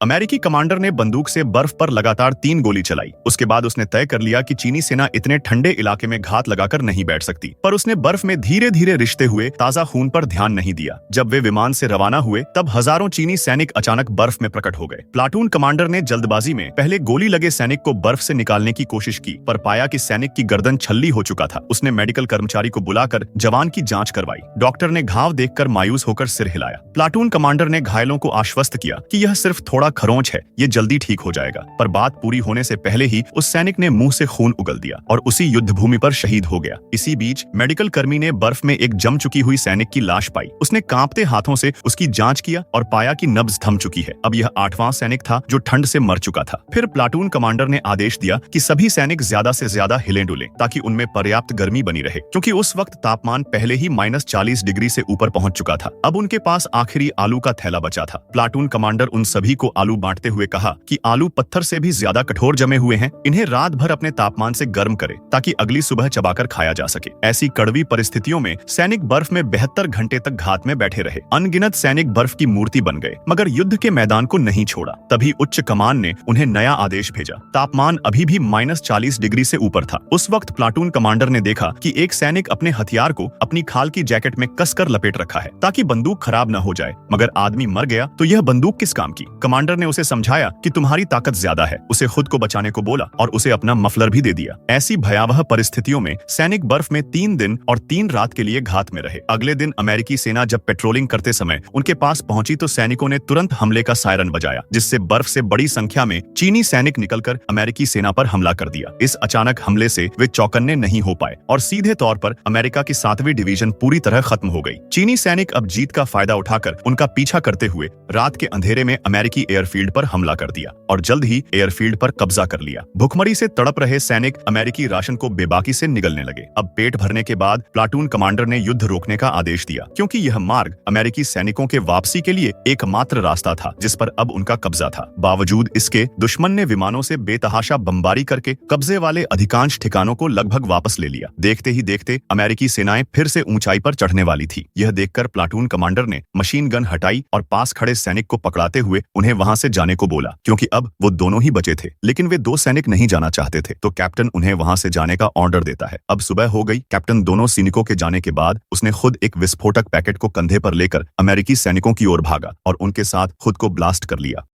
अमेरिकी कमांडर ने बंदूक से बर्फ पर लगातार 3 गोली चलाई। उसके बाद उसने तय कर लिया कि चीनी सेना इतने ठंडे इलाके में घात लगाकर नहीं बैठ सकती, पर उसने बर्फ में धीरे धीरे रिश्ते हुए ताजा खून पर ध्यान नहीं दिया। जब वे विमान से रवाना हुए तब हजारों चीनी सैनिक अचानक बर्फ में प्रकट हो गए। प्लाटून कमांडर ने जल्दबाजी में पहले गोली लगे सैनिक को बर्फ से निकालने की कोशिश की, पर पाया कि सैनिक की गर्दन छल्ली हो चुका था। उसने मेडिकल कर्मचारी को बुलाकर जवान की जांच करवाई। डॉक्टर ने घाव देखकर मायूस होकर सिर हिलाया। प्लाटून कमांडर ने घायलों को आश्वस्त किया कि यह सिर्फ थोड़ा खरोंच है, ये जल्दी ठीक हो जाएगा। पर बात पूरी होने से पहले ही उस सैनिक ने मुंह से खून उगल दिया और उसी युद्ध भूमि पर शहीद हो गया। इसी बीच मेडिकल कर्मी ने बर्फ में एक जम चुकी हुई सैनिक की लाश पाई। उसने कांपते हाथों से उसकी जांच किया और पाया कि नब्ज थम चुकी है। अब यह 8वां सैनिक था जो ठंड से मर चुका था। फिर प्लाटून कमांडर ने आदेश दिया कि सभी सैनिक ज्यादा से ज्यादा हिले डुले ताकि उनमें पर्याप्त गर्मी बनी रहे, क्योंकि उस वक्त तापमान पहले ही -40 डिग्री से ऊपर पहुंच चुका था। अब उनके पास आखिरी आलू का थैला बचा था। प्लाटून कमांडर उन सभी को आलू बांटते हुए कहा कि आलू पत्थर से भी ज्यादा कठोर जमे हुए हैं, इन्हें रात भर अपने तापमान से गर्म करे ताकि अगली सुबह चबाकर खाया जा सके। ऐसी कड़वी परिस्थितियों में सैनिक बर्फ में 72 घंटे तक घात में बैठे रहे। अनगिनत सैनिक बर्फ की मूर्ति बन गए, मगर युद्ध के मैदान को नहीं छोड़ा। तभी उच्च कमान ने उन्हें नया आदेश भेजा। तापमान अभी भी -40 डिग्री से ऊपर था। उस वक्त प्लाटून कमांडर ने देखा कि एक सैनिक अपने हथियार को अपनी खाल की जैकेट में कसकर लपेट रखा है ताकि बंदूक खराब न हो जाए, मगर आदमी मर गया तो यह बंदूक किस काम की। कमांडर ने उसे समझाया कि तुम्हारी ताकत ज्यादा है, उसे खुद को बचाने को बोला और उसे अपना मफलर भी दे दिया। ऐसी भयावह परिस्थितियों में सैनिक बर्फ में 3 दिन और 3 रात के लिए घात में रहे। अगले दिन अमेरिकी सेना जब पेट्रोलिंग करते समय उनके पास पहुंची तो सैनिकों ने तुरंत हमले का सायरन बजाया, जिससे बर्फ से बड़ी संख्या में चीनी सैनिक निकलकर अमेरिकी सेना पर हमला कर दिया। इस अचानक हमले से वे चौकन्ने नहीं हो पाए और सीधे तौर पर अमेरिका की 7वीं डिवीजन पूरी तरह खत्म हो गई। चीनी सैनिक अब जीत का फायदा उठाकर उनका पीछा करते हुए रात के अंधेरे में अमेरिकी एयरफील्ड पर हमला कर दिया और जल्द ही एयरफील्ड पर कब्जा कर लिया। भुखमरी से तड़प रहे सैनिक अमेरिकी राशन को बेबाकी से निगलने लगे। अब पेट भरने के बाद प्लाटून कमांडर ने युद्ध रोकने का आदेश दिया, क्योंकि यह मार्ग अमेरिकी सैनिकों के वापसी के लिए एकमात्र रास्ता था जिस पर अब उनका कब्जा था। बावजूद इसके दुश्मन ने विमानों से बेतहाशा बमबारी करके कब्जे वाले अधिकांश ठिकानों को लगभग वापस ले लिया। देखते ही देखते अमेरिकी सेनाएं फिर से ऊंचाई पर चढ़ने वाली थी। यह देखकर प्लाटून कमांडर ने मशीन गन हटाई और पास खड़े सैनिक को पकड़ाते हुए उन्हें वहां से जाने को बोला, क्योंकि अब वो दोनों ही बचे थे। लेकिन वे 2 सैनिक नहीं जाना चाहते थे, तो कैप्टन उन्हें वहां से जाने का ऑर्डर देता है। अब सुबह हो गई। कैप्टन दोनों सैनिकों के जाने के बाद उसने खुद एक विस्फोटक पैकेट को कंधे पर लेकर अमेरिकी सैनिकों की ओर भागा और उनके साथ खुद को ब्लास्ट कर लिया।